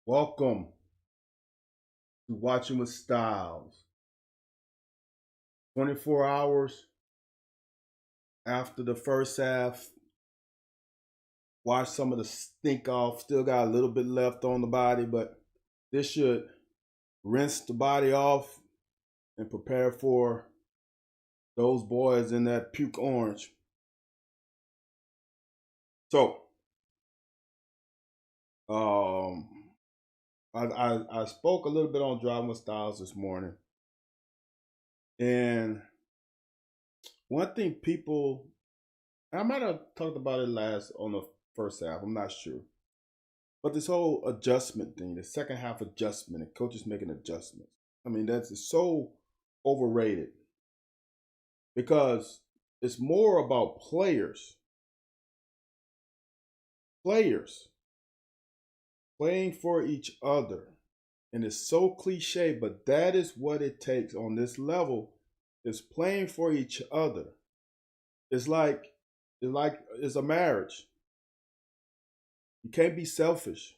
Welcome to Watching with Styles. 24 hours after the first half, wash some of the stink off. Still got a little bit left on the body, but this should rinse the body off and prepare for those boys in that puke orange. So, um, I spoke a little bit on Driving with Styles this morning, and one thing people, I might have talked about it last on the first half. I'm not sure. But this whole adjustment thing, the second half adjustment, and coaches making adjustments. I mean, that's so overrated because it's more about players playing for each other. And it's so cliche, but that is what it takes on this level is playing for each other. It's like it's a marriage. You can't be selfish.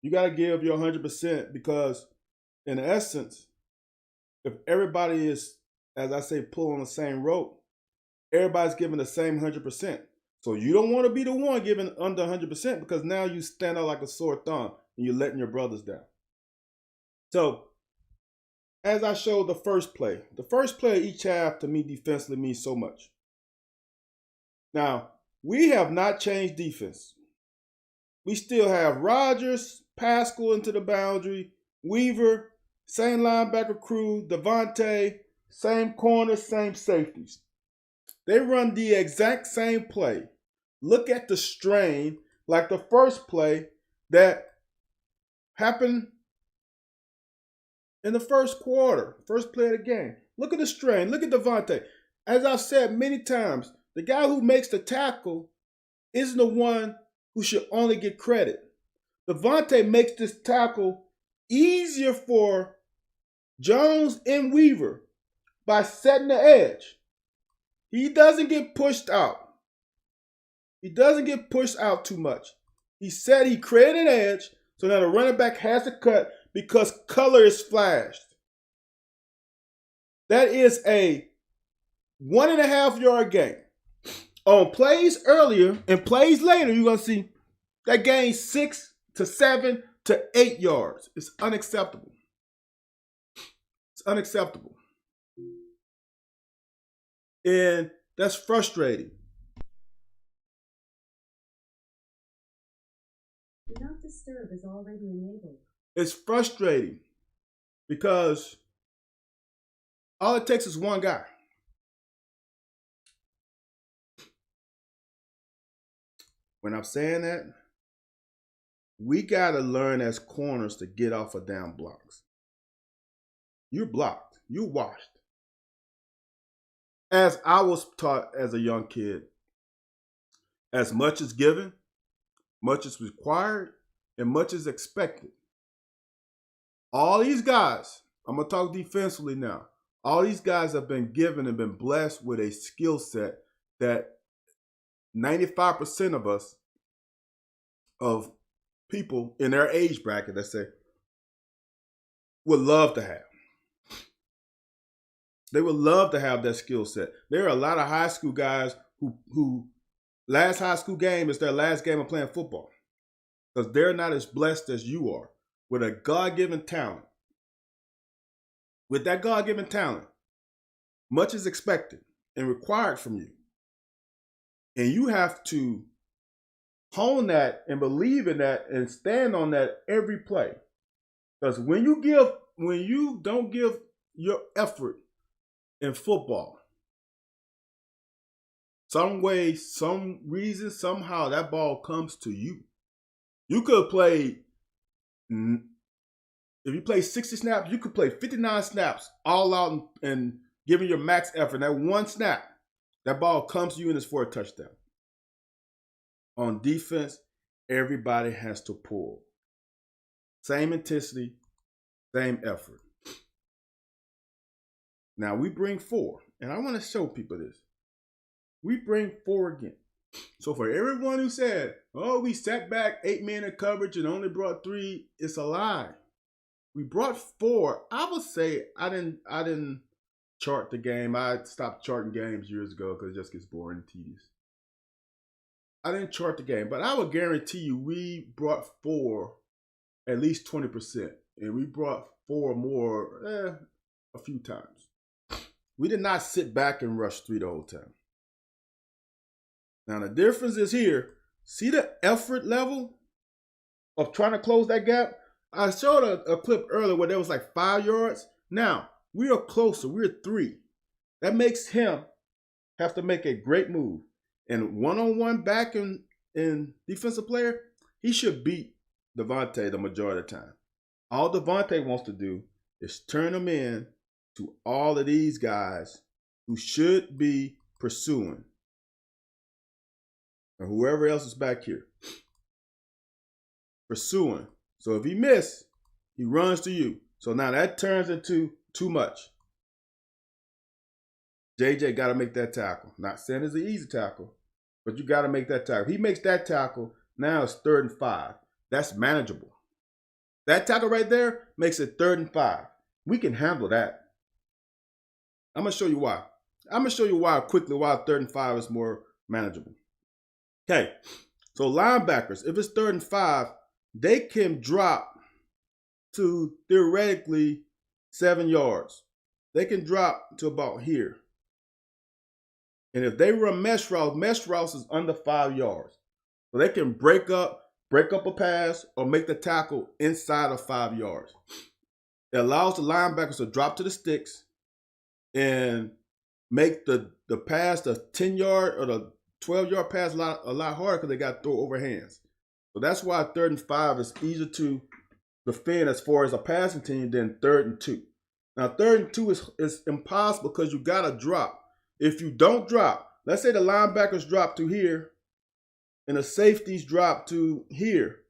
You got to give your 100% because, in essence, if everybody is, as I say, pulling the same rope, everybody's giving the same 100%. So you don't want to be the one giving under 100% because now you stand out like a sore thumb and you're letting your brothers down. So, as I showed the first play of each half to me defensively means so much. Now, we have not changed defense. We still have Rodgers, Pascal into the boundary, Weaver, same linebacker crew, Devontae, same corners, same safeties. They run the exact same play. Look at the strain, like the first play that happened in the first quarter, first play of the game. Look at the strain. Look at Devontae. As I've said many times, the guy who makes the tackle isn't the one who should only get credit. Devontae makes this tackle easier for Jones and Weaver by setting the edge. He doesn't get pushed out. He doesn't get pushed out too much. He said he created an edge, so now the running back has to cut because color is flashed. That is a 1.5 yard gain. On plays earlier and plays later, you're going to see that gain 6 to 7 to 8 yards. It's unacceptable. It's unacceptable. And that's frustrating. Do not disturb is already enabled. It's frustrating because all it takes is one guy. When I'm saying that, we got to learn as corners to get off of down blocks. You're blocked. You're washed. As I was taught as a young kid, as much is given, much is required, and much is expected. All these guys, I'm going to talk defensively now. All these guys have been given and been blessed with a skill set that 95% of us, of people in their age bracket, let's say, would love to have. They would love to have that skill set. There are a lot of high school guys who last high school game is their last game of playing football because they're not as blessed as you are with a God-given talent. With that God-given talent, much is expected and required from you. And you have to hone that and believe in that and stand on that every play. Because when you don't give your effort in football, some way, some reason, somehow that ball comes to you. You could play, if you play 60 snaps, you could play 59 snaps all out and giving your max effort. That one snap, that ball comes to you and it's for a touchdown. On defense, everybody has to pull. Same intensity, same effort. Now we bring 4, and I want to show people this. We bring 4 again. So for everyone who said, "Oh, we sat back 8 men in coverage and only brought 3," it's a lie. We brought 4. I would say I didn't chart the game. I stopped charting games years ago because it just gets boring and tedious. I didn't chart the game, but I would guarantee you we brought 4 at least 20%, and we brought 4 more a few times. We did not sit back and rush 3 the whole time. Now the difference is here. See the effort level of trying to close that gap? I showed a clip earlier where there was like 5 yards. Now we are closer. We're 3. That makes him have to make a great move. And one-on-one back in defensive player, he should beat Devontae the majority of the time. All Devontae wants to do is turn him in to all of these guys who should be pursuing. Or whoever else is back here. Pursuing. So if he misses, he runs to you. So now that turns into too much. JJ got to make that tackle. Not saying it's an easy tackle, but you got to make that tackle. If he makes that tackle, now it's 3rd and 5. That's manageable. That tackle right there makes it 3rd and 5. We can handle that. I'm going to show you why. I'm going to show you why 3rd and 5 is more manageable. Okay, so linebackers, if it's 3rd and 5, they can drop to theoretically 7 yards. They can drop to about here. And if they run mesh routes is under 5 yards. So they can break up a pass or make the tackle inside of 5 yards. It allows the linebackers to drop to the sticks and make the pass, the 10-yard or the 12-yard pass a lot harder because they got to throw over hands. So that's why 3rd and 5 is easier to defend as far as a passing team than 3rd and 2. Now 3rd and 2 is impossible because you got to drop. If you don't drop, let's say the linebackers drop to here and the safeties drop to here.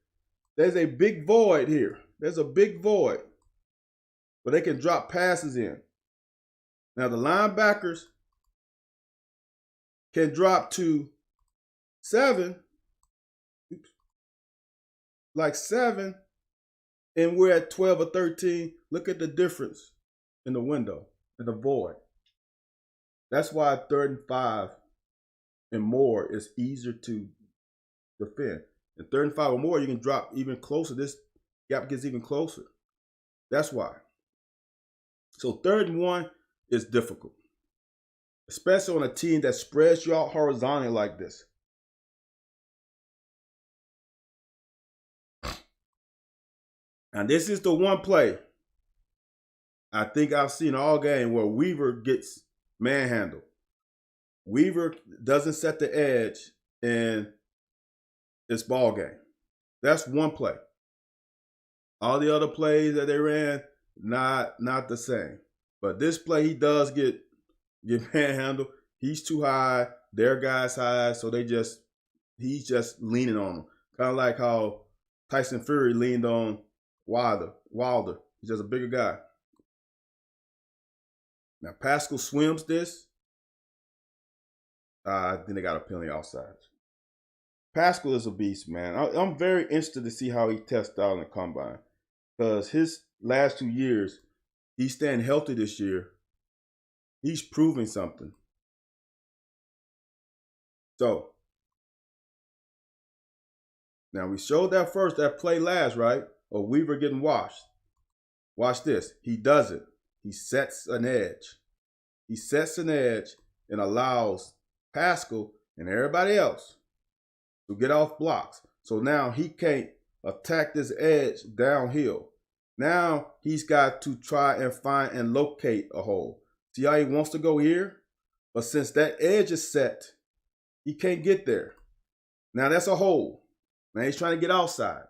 There's a big void here. There's a big void where they can drop passes in. Now the linebackers can drop to 7, like 7, and we're at 12 or 13. Look at the difference in the window, in the void. That's why 3rd and 5 and more is easier to defend. And 3rd and 5 or more, you can drop even closer. This gap gets even closer. That's why. So 3rd and 1 is difficult, especially on a team that spreads you out horizontally like this. And this is the one play I think I've seen all game where Weaver gets manhandled. Weaver doesn't set the edge and it's ball game. That's one play. All the other plays that they ran, not the same. But this play, he does get manhandled. He's too high. Their guy's high, so he's just leaning on him. Kind of like how Tyson Fury leaned on Wilder. He's just a bigger guy. Now Pascal swims this. I think they got a penalty offside. Pascal is a beast, man. I'm very interested to see how he tests out in the combine. Because his last 2 years, he's staying healthy this year. He's proving something. So, now we showed that play last, right? Of Weaver getting washed. Watch this. He does it. He sets an edge. He sets an edge and allows Pascal and everybody else to get off blocks. So now he can't attack this edge downhill. Now he's got to try and find and locate a hole. See how he wants to go here? But since that edge is set, he can't get there. Now that's a hole. Now he's trying to get outside.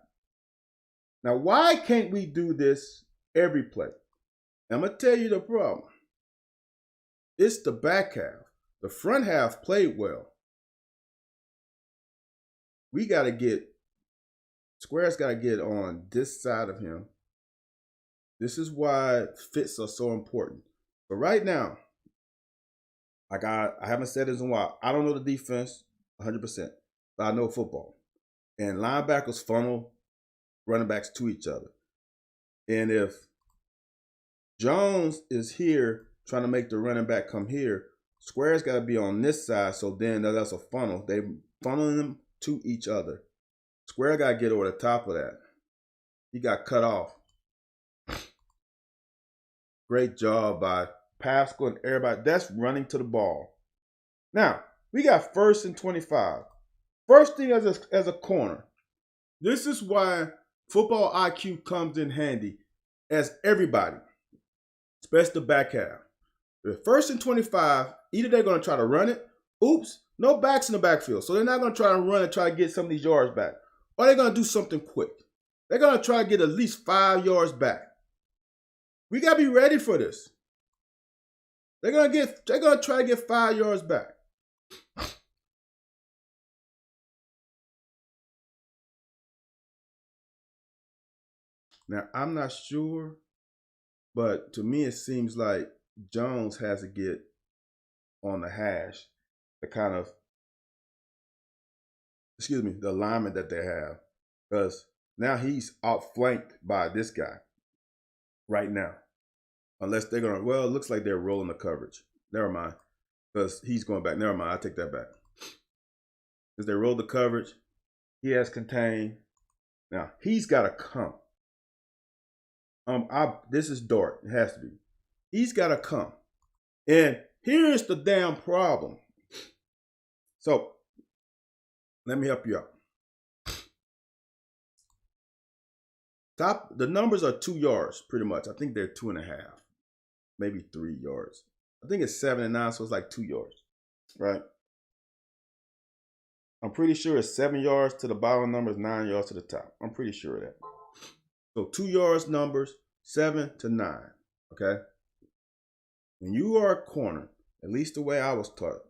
Now why can't we do this every play? I'm going to tell you the problem. It's the back half. The front half played well. Square's got to get on this side of him. This is why fits are so important. But right now, I haven't said this in a while. I don't know the defense. 100%. But I know football. And linebackers funnel running backs to each other. And if Jones is here trying to make the running back come here, Square's got to be on this side, so then that's a funnel. They funneling them to each other. Square got to get over the top of that. He got cut off. Great job by Pascal and everybody. That's running to the ball. Now, we got 1st and 25. First thing as a corner. This is why football IQ comes in handy as everybody, especially the back half. The 1st and 25, either they're going to try to run it. Oops, no backs in the backfield. So they're not going to try to run and try to get some of these yards back. Or they're going to do something quick. They're going to try to get at least 5 yards back. We got to be ready for this. They're going to try to get 5 yards back. Now, I'm not sure, but to me it seems like Jones has to get on the hash, the kind of, the alignment that they have. Because now he's outflanked by this guy right now. Unless they're going to, well, it looks like they're rolling the coverage. Never mind. Because he's going back. Never mind, I take that back. Because they roll the coverage, he has contained. Now, he's got to come. This is Dart. It has to be. He's got to come. And here's the damn problem. So, let me help you out. The numbers are 2 yards, pretty much. I think they're 2.5, maybe 3 yards. I think it's 7 and 9, so it's like 2 yards, right? I'm pretty sure it's 7 yards to the bottom numbers, 9 yards to the top. I'm pretty sure of that. So 2 yards numbers, 7 to 9, okay? When you are a corner, at least the way I was taught,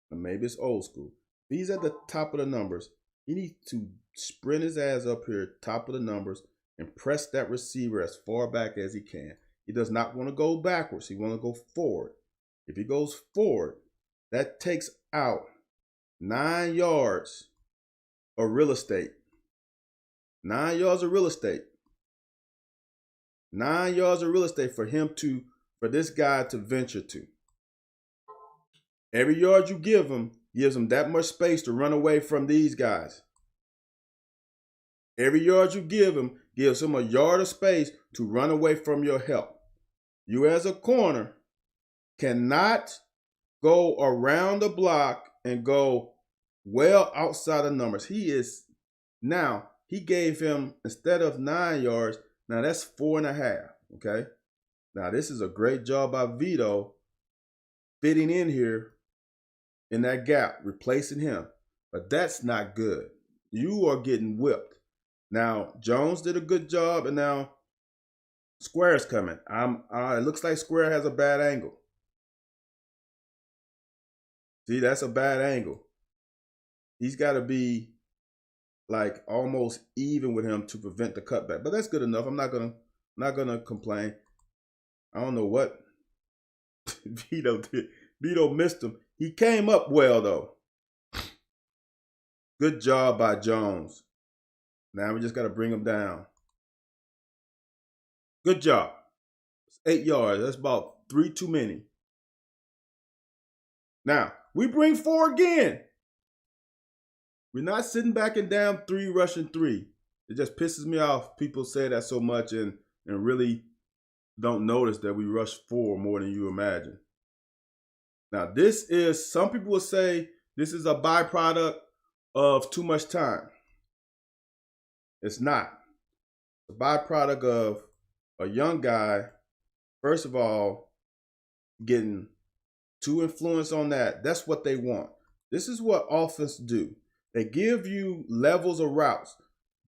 and maybe it's old school, if he's at the top of the numbers, he needs to sprint his ass up here, top of the numbers, and press that receiver as far back as he can. He does not want to go backwards. He wants to go forward. If he goes forward, that takes out 9 yards of real estate. 9 yards of real estate. 9 yards of real estate for this guy to venture to. Every yard you give him gives him that much space to run away from these guys. Every yard you give him gives him a yard of space to run away from your help. You as a corner cannot go around the block and go well outside the numbers. He gave him, instead of 9 yards, now that's 4.5, okay? Now this is a great job by Vito fitting in here in that gap, replacing him. But that's not good. You are getting whipped. Now, Jones did a good job, and now Square's coming. It looks like Square has a bad angle. See, that's a bad angle. He's got to be like almost even with him to prevent the cutback. But that's good enough. I'm not gonna complain. I don't know what Vito did. Vito missed him. He came up well though. Good job by Jones. Now we just got to bring him down. Good job. It's 8 yards. That's about 3 too many. Now, we bring 4 again. We're not sitting back and down 3, rushing 3. It just pisses me off. People say that so much and really don't notice that we rush 4 more than you imagine. Now, some people will say this is a byproduct of too much time. It's not. It's a byproduct of a young guy, first of all, getting too influenced on that. That's what they want. This is what offense do. They give you levels of routes.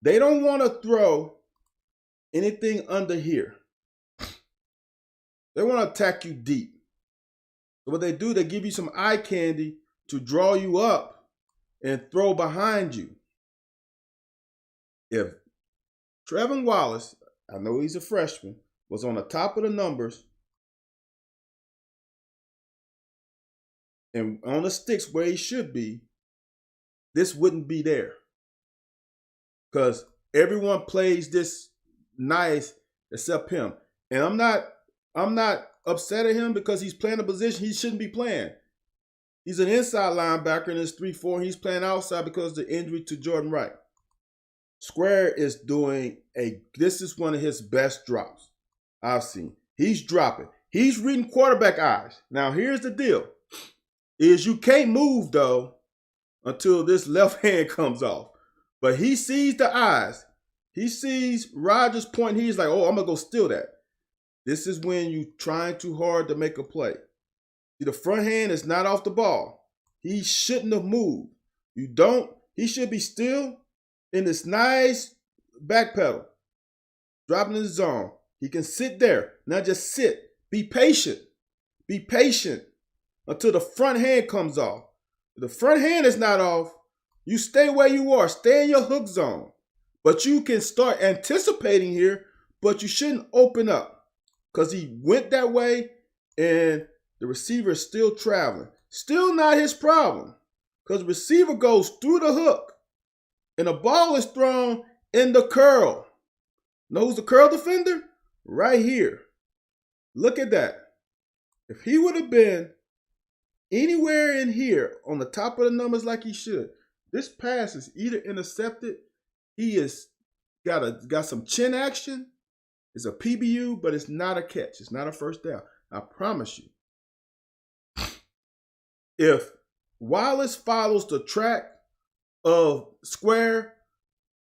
They don't want to throw anything under here. They want to attack you deep. So what they do, they give you some eye candy to draw you up and throw behind you. If Trevin Wallace, I know he's a freshman, was on the top of the numbers and on the sticks where he should be, this wouldn't be there. Because everyone plays this nice except him. And I'm not upset at him because he's playing a position he shouldn't be playing. He's an inside linebacker in his 3-4, and he's playing outside because of the injury to Jordan Wright. Square is doing this is one of his best drops I've seen. He's dropping. He's reading quarterback eyes. Now, here's the deal. Is you can't move, though, until this left hand comes off. But he sees the eyes. He sees Rodgers pointing. He's like, oh, I'm going to go steal that. This is when you trying too hard to make a play. See, the front hand is not off the ball. He shouldn't have moved. He should be still in this nice back pedal, dropping in the zone. He can sit there. Now just sit. Be patient. Be patient until the front hand comes off. If the front hand is not off, you stay where you are. Stay in your hook zone. But you can start anticipating here, but you shouldn't open up because he went that way and the receiver is still traveling. Still not his problem because the receiver goes through the hook and the ball is thrown in the curl. Know who's the curl defender? Right here. Look at that. If he would have been anywhere in here on the top of the numbers like he should, this pass is either intercepted, he is got some chin action, it's a PBU, but it's not a catch. It's not a first down. I promise you. If Wallace follows the track of Square,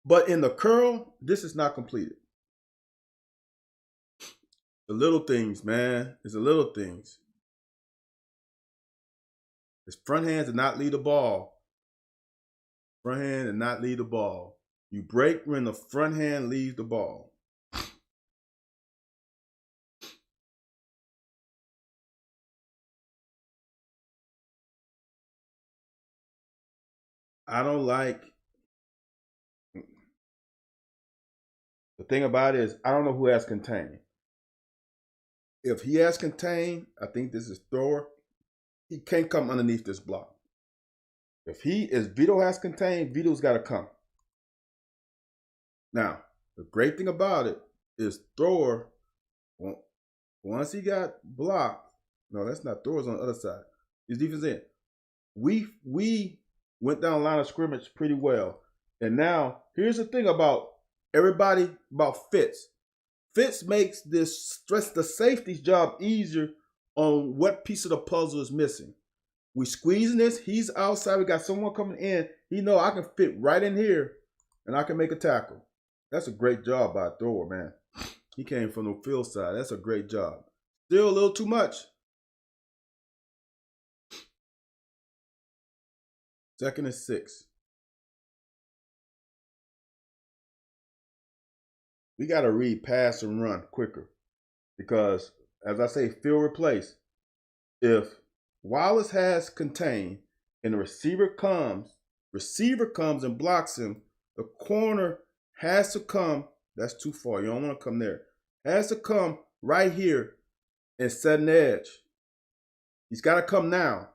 but in the curl, this is not completed. The little things, man. It's the little things. His front hand did not lead the ball. Front hand did not lead the ball. You break when the front hand leaves the ball. I don't like. The thing about it is, I don't know who has contained. If he has contained, I think this is thrower. He can't come underneath this block. If Vito has contained, Vito's got to come. Now, the great thing about it is thrower, once he got blocked, no, that's not thrower's on the other side. His defense in. We went down line of scrimmage pretty well. And now, here's the thing about everybody, about Fitz. Fitz makes this the safety's job easier on what piece of the puzzle is missing. We squeezing this. He's outside. We got someone coming in. He know I can fit right in here, and I can make a tackle. That's a great job by a thrower, man. He came from the field side. That's a great job. Still a little too much. Second and 6. We got to read pass and run quicker because, as I say, field replace. If Wallace has contained and the receiver comes and blocks him, the corner has to come. That's too far. You don't want to come there. Has to come right here and set an edge. He's got to come now.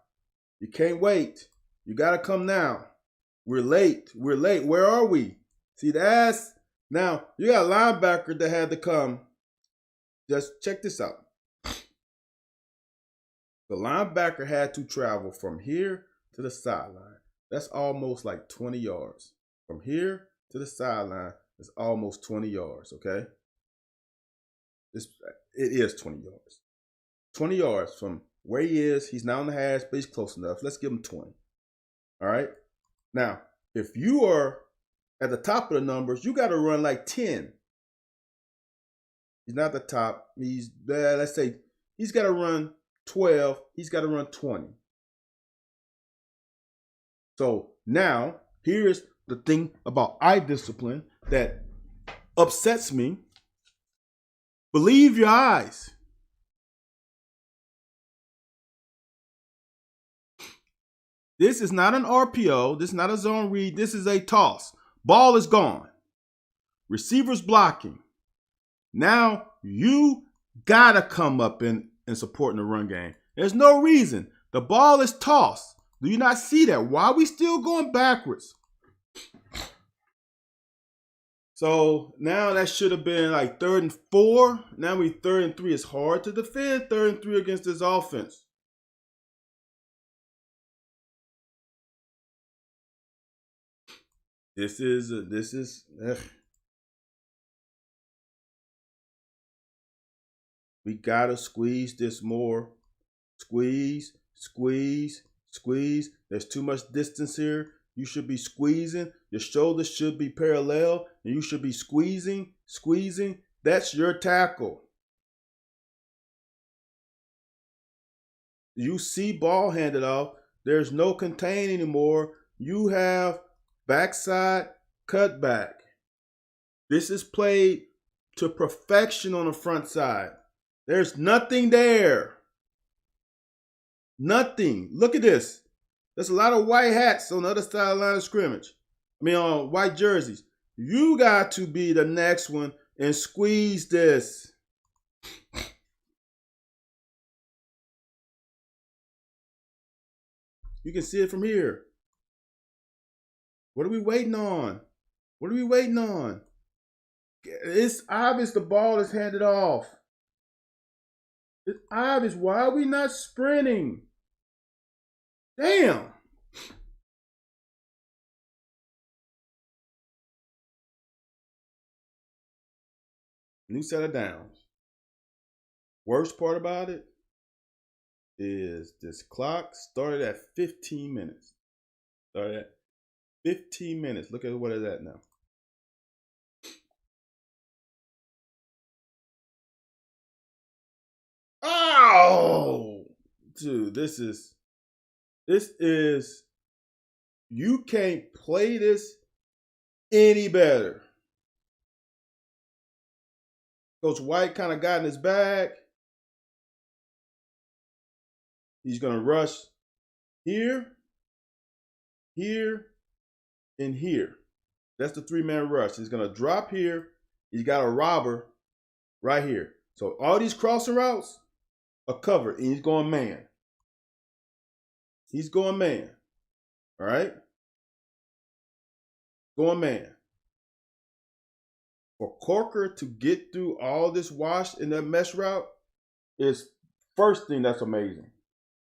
You can't wait. You got to come now. We're late. We're late. Where are we? See, that's now you got a linebacker that had to come. Just check this out. The linebacker had to travel from here to the sideline. That's almost like 20 yards. From here to the sideline is almost 20 yards, okay? It is 20 yards. 20 yards from where he is. He's not on the hash, but he's close enough. Let's give him 20. All right? Now, if you are at the top of the numbers, you got to run like 10. He's not at the top. He's, let's say, he's got to run 12. He's got to run 20. So now, here's the thing about eye discipline that upsets me. Believe your eyes. This is not an RPO. This is not a zone read. This is a toss. Ball is gone. Receivers blocking. Now you got to come up and support in the run game. There's no reason. The ball is tossed. Do you not see that? Why are we still going backwards? So now that should have been like 3rd and 4. Now we 3rd and 3. It's hard to defend 3rd and 3 against this offense. This is. We gotta squeeze this more. Squeeze, squeeze, squeeze. There's too much distance here. You should be squeezing. Your shoulders should be parallel, and you should be squeezing, squeezing. That's your tackle. You see ball handed off. There's no contain anymore. You have backside cutback. This is played to perfection on the front side. There's nothing there. Nothing. Look at this. There's a lot of white hats on the other side of the line of scrimmage. On white jerseys. You got to be the next one and squeeze this. You can see it from here. What are we waiting on? What are we waiting on? It's obvious the ball is handed off. It's obvious. Why are we not sprinting? Damn. New set of downs. Worst part about it is this clock started at 15 minutes. Started at 15 minutes. Look at what it's at now. Oh, dude, this is, you can't play this any better. Coach White kind of got in his bag. He's going to rush here, here, and here. That's the 3-man rush. He's going to drop here. He's got a robber right here. So all these crossing routes are covered, and he's going man. He's going man. All right? Going man. For Corker to get through all this wash in that mesh route is first thing that's amazing.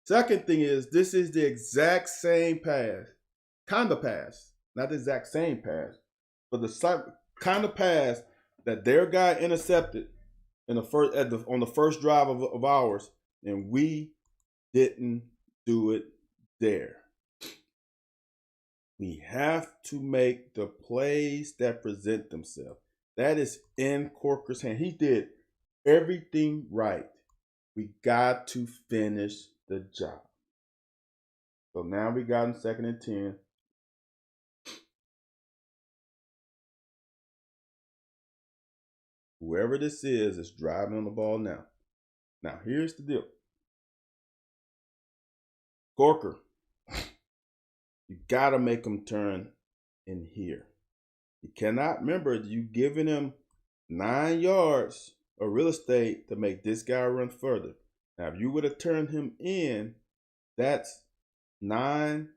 Second thing is this is the exact same pass, kind of pass, not the exact same pass, but the kind of pass that their guy intercepted in the first on the first drive of ours, and we didn't do it there. We have to make the plays that present themselves. That is in Corker's hand. He did everything right. We got to finish the job. So now we got in 2nd and 10. Whoever this is driving on the ball now. Now, here's the deal. Corker, you got to make him turn in here. You cannot, remember, you giving him 9 yards of real estate to make this guy run further. Now, if you would have turned him in, that's 9,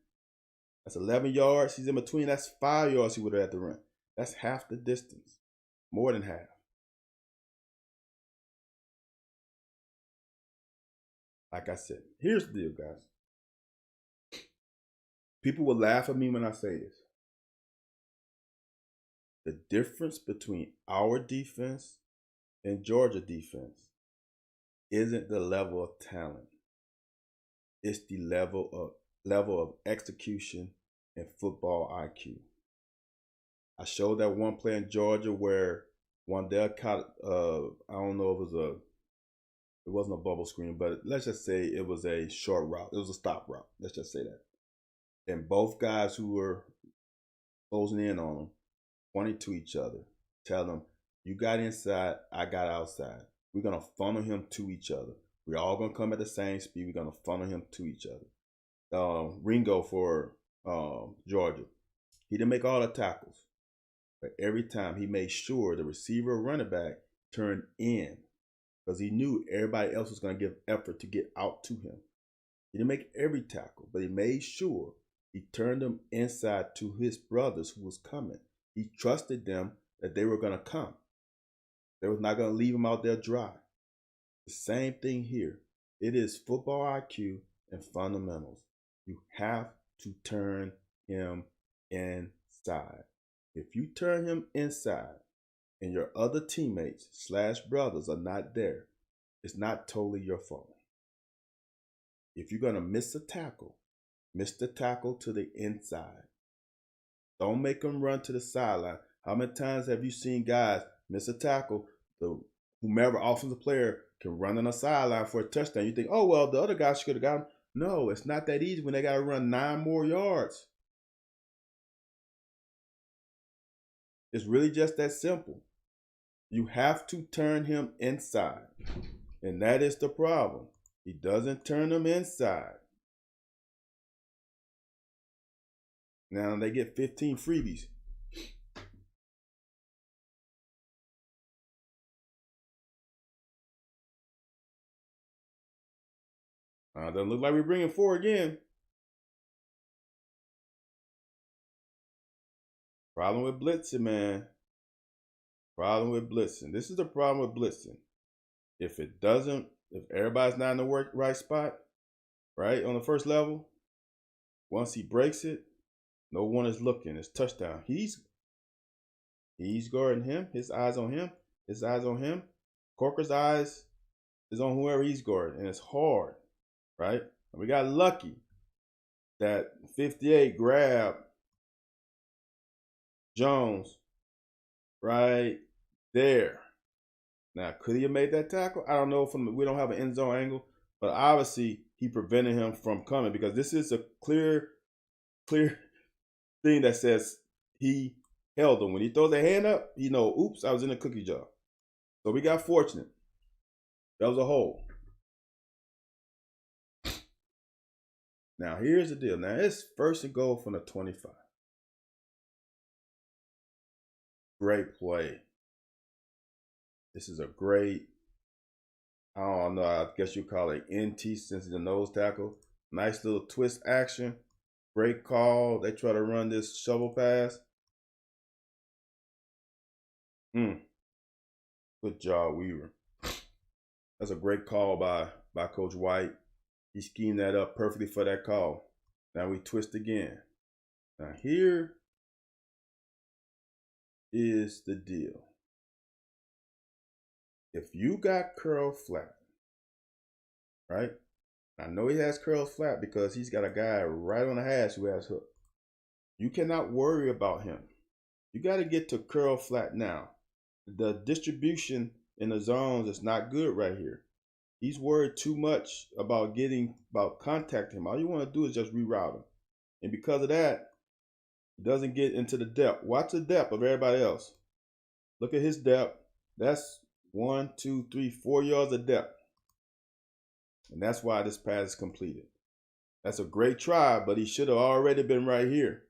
that's 11 yards. He's in between, that's 5 yards he would have had to run. That's half the distance, more than half. Like I said, here's the deal, guys. People will laugh at me when I say this. The difference between our defense and Georgia defense isn't the level of talent. It's the level of execution and football IQ. I showed that one play in Georgia where Wandell caught, I don't know if it wasn't a bubble screen, but let's just say it was a short route. It was a stop route. Let's just say that. And both guys who were closing in on them pointed to each other, tell them, you got inside, I got outside. We're going to funnel him to each other. We're all going to come at the same speed. We're going to funnel him to each other. Ringo for Georgia, he didn't make all the tackles, but every time he made sure the receiver or running back turned in because he knew everybody else was going to give effort to get out to him. He didn't make every tackle, but he made sure he turned them inside to his brothers who was coming. He trusted them that they were going to come. They was not going to leave him out there dry. The same thing here. It is football IQ and fundamentals. You have to turn him inside. If you turn him inside and your other teammates / brothers are not there, it's not totally your fault. If you're going to miss the tackle to the inside. Don't make them run to the sideline. How many times have you seen guys miss a tackle? Whomever offensive player can run on the sideline for a touchdown. You think, oh, well, the other guy should have got him. No, it's not that easy when they got to run 9 more yards. It's really just that simple. You have to turn him inside. And that is the problem. He doesn't turn them inside. Now they get 15 freebies. Doesn't look like we're bringing 4 again. Problem with blitzing, man. Problem with blitzing. This is the problem with blitzing. If everybody's not in the right spot, right, on the first level, once he breaks it, no one is looking. It's touchdown. He's guarding him. His eyes on him. His eyes on him. Corker's eyes is on whoever he's guarding, and it's hard, right? And we got lucky that 58 grabbed Jones right there. Now, could he have made that tackle? I don't know. We don't have an end zone angle, but obviously he prevented him from coming because this is a clear thing that says he held him. When he throws a hand up, you know, oops, I was in a cookie jar. So we got fortunate. That was a hole. Now, here's the deal. Now, it's 1st and goal from the 25. Great play. This is a great, I don't know, I guess you call it NT since it's a nose tackle. Nice little twist action. Great call. They try to run this shovel pass. Good job, Weaver. That's a great call by Coach White. He schemed that up perfectly for that call. Now we twist again. Now here is the deal. If you got curl flat, right? I know he has curl flat because he's got a guy right on the hash who has hook. You cannot worry about him. You got to get to curl flat now. The distribution in the zones is not good right here. He's worried too much about contacting him. All you want to do is just reroute him. And because of that, he doesn't get into the depth. Watch the depth of everybody else. Look at his depth. That's 1, 2, 3, 4 yards of depth. And that's why this pass is completed. That's a great try, but he should have already been right here.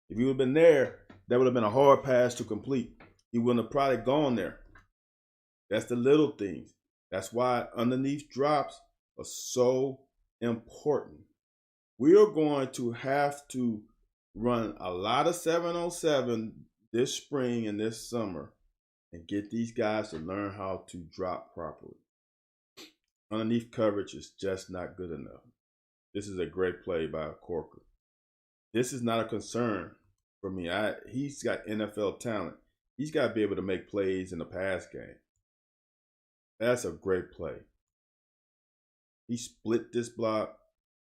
If he would have been there, that would have been a hard pass to complete. He wouldn't have probably gone there. That's the little things. That's why underneath drops are so important. We are going to have to run a lot of 7-on-7 this spring and this summer and get these guys to learn how to drop properly. Underneath coverage is just not good enough. This is a great play by Corker. This is not a concern for me. He's got NFL talent. He's got to be able to make plays in the pass game. That's a great play. He split this block.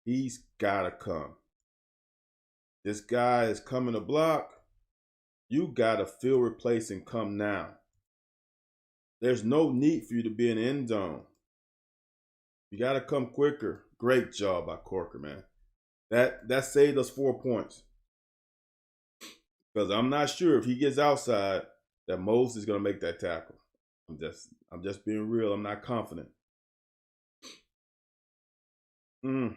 He's got to come. This guy is coming to block. You got to field replace and come now. There's no need for you to be in the end zone. You got to come quicker. Great job by Corker, man. That saved us 4 points. Because I'm not sure if he gets outside that Moses is going to make that tackle. I'm just being real. I'm not confident. The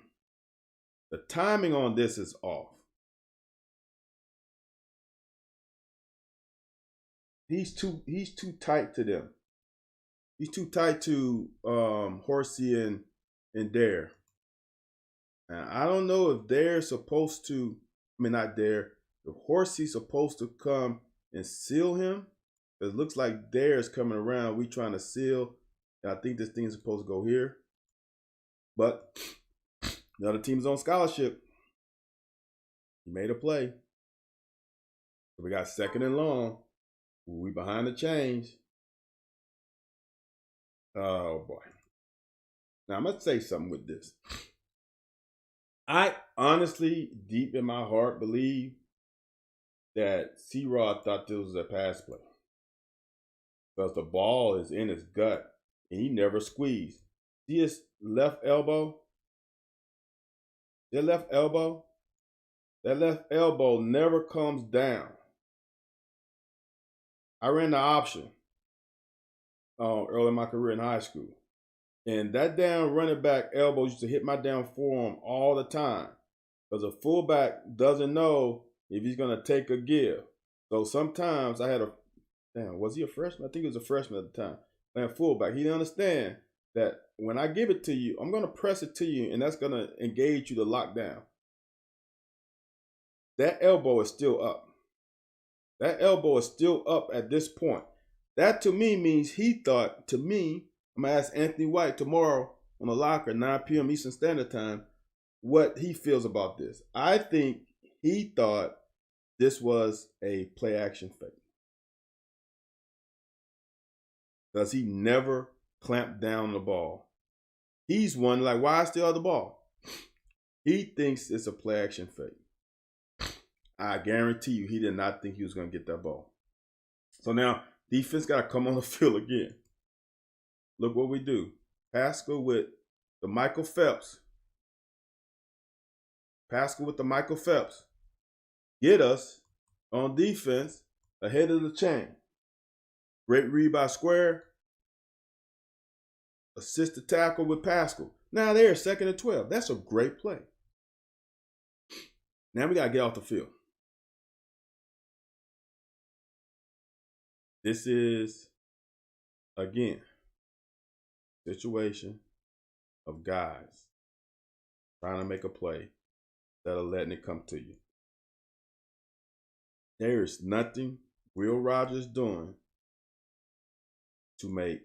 timing on this is off. He's too tight to them. He's too tight to Horsey and Dare. Now, I don't know if they're supposed to, I mean, not Dare, if Horsey's supposed to come and seal him. It looks like Dare is coming around. We trying to seal. And I think this thing is supposed to go here. But the other team's on scholarship. He made a play. So we got second and long. We behind the chains. Oh, boy. Now, I'm going to say something with this. I honestly, deep in my heart, believe that C-Rod thought this was a pass play. Because the ball is in his gut, and he never squeezed. See his left elbow? That left elbow? That left elbow never comes down. I ran the option early in my career in high school. And that down running back elbow used to hit my down forearm all the time. Because a fullback doesn't know if he's going to take a give. So sometimes I had was he a freshman? I think he was a freshman at the time. Playing fullback. He didn't understand that when I give it to you, I'm going to press it to you, and that's going to engage you to lock down. That elbow is still up. That elbow is still up at this point. That to me means he thought, to me, I'm going to ask Anthony White tomorrow on the locker, 9 p.m. Eastern Standard Time, what he feels about this. I think he thought this was a play action fake. Because he never clamped down the ball. He's one like, why I still have the ball? He thinks it's a play action fake. I guarantee you he did not think he was going to get that ball. So now defense got to come on the field again. Look what we do. Paschal with the Michael Phelps. Paschal with the Michael Phelps. Get us on defense ahead of the chain. Great read by Square. Assist the tackle with Paschal. Now there's 2nd and 12. That's a great play. Now we got to get off the field. This is, again, situation of guys trying to make a play instead of letting it come to you. There is nothing Will Rogers doing to make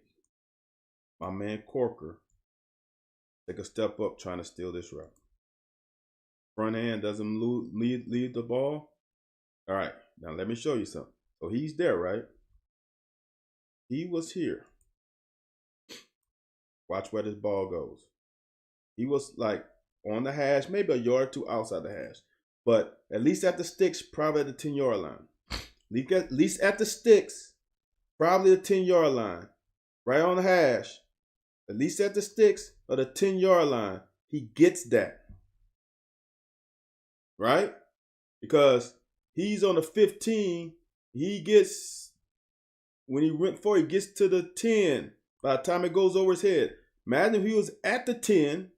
my man Corker take a step up trying to steal this route. Front end doesn't leave the ball. All right, now let me show you something. So he's there, right? He was here. Watch where this ball goes. He was like on the hash, maybe a yard or two outside the hash. But at least at the sticks, probably at the 10-yard line. At least at the sticks, probably the 10-yard line. Right on the hash. At least at the sticks or the 10-yard line. He gets that. Right? Because he's on the 15. He gets, when he went for, he gets to the 10 by the time it goes over his head. Imagine if he was at the 10,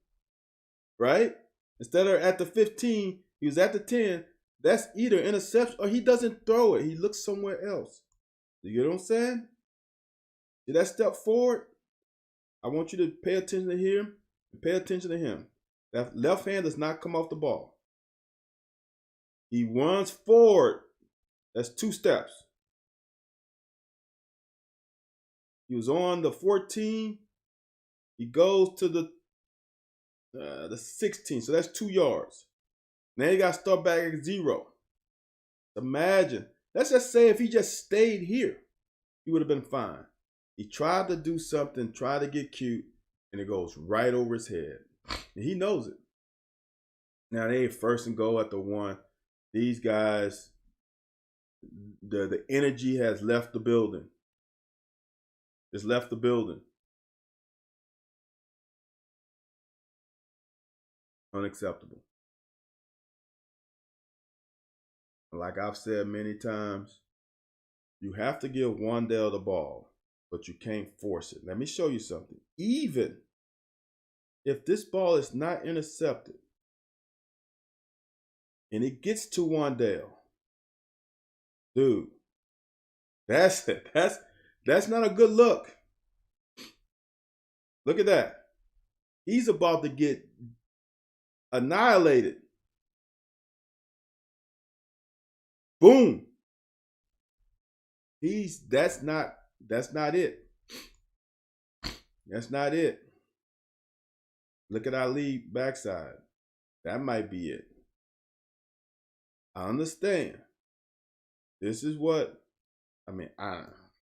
right? Instead of at the 15, he was at the 10. That's either interception or he doesn't throw it. He looks somewhere else. You get what I'm saying? See that step forward? I want you to pay attention to him. Pay attention to him. That left hand does not come off the ball. He runs forward. That's 2 steps. He was on the 14. He goes to the 16. So that's 2 yards. Now you got to start back at 0. Imagine. Let's just say if he just stayed here, he would have been fine. He tried to do something, tried to get cute, and it goes right over his head. And he knows it. Now they 1st and goal at the 1. These guys, the energy has left the building. It's left the building. Unacceptable. Like I've said many times, you have to give Wan'Dale the ball, but you can't force it. Let me show you something. Even if this ball is not intercepted and it gets to Wan'Dale, dude, that's not a good look. Look at that. He's about to get annihilated. Boom. That's not it. That's not it. Look at Ali backside. That might be it. I understand. This is what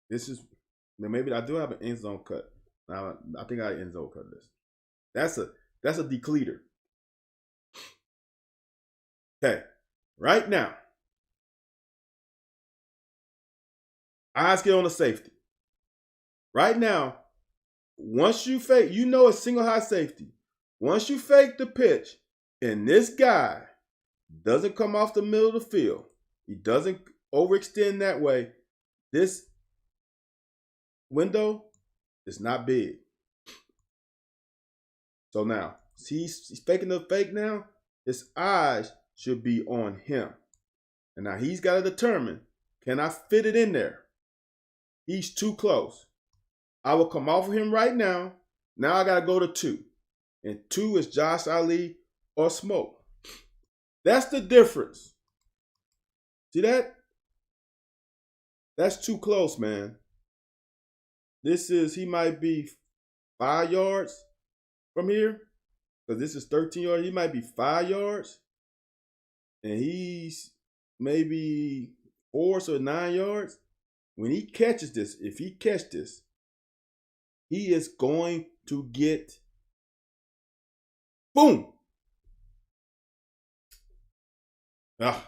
this is maybe I do have an end zone cut. I think I end zone cut this. That's a decleater. Okay. Right now. Eyes get on the safety. Right now, once you fake, it's single high safety. Once you fake the pitch, and this guy doesn't come off the middle of the field, he doesn't overextend that way, this window is not big. So now, see, he's faking the fake now. His eyes should be on him. And now he's got to determine, can I fit it in there? He's too close. I will come off of him right now. Now I got to go to 2. And 2 is Josh Ali or Smoke. That's the difference. See that? That's too close, man. He might be 5 yards from here. Because this is 13 yards. He might be 5 yards. And he's maybe 4 or 9 yards. When he catches this, if he catches this, he is going to get boom. I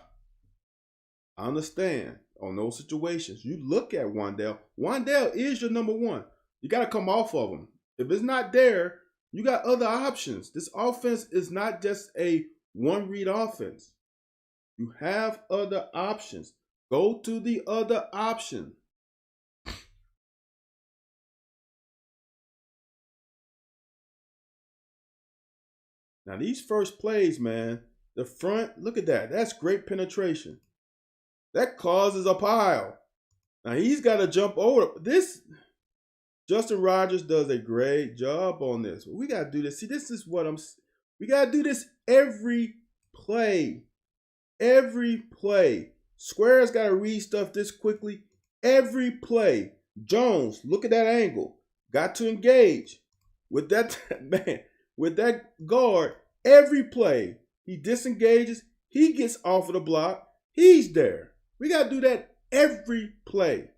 understand on those situations. You look at Wan'Dale. Wan'Dale is your number one. You got to come off of him. If it's not there, you got other options. This offense is not just a one-read offense. You have other options. Go to the other option. Now, these first plays, man, the front, look at that. That's great penetration. That causes a pile. Now, he's got to jump over. This, Justin Rogers does a great job on this. We got to do this. See, this is what we got to do this every play. Every play. Square's got to read stuff this quickly. Every play. Jones, look at that angle. Got to engage with that man, with that guard. Every play. He disengages. He gets off of the block. He's there. We got to do that every play.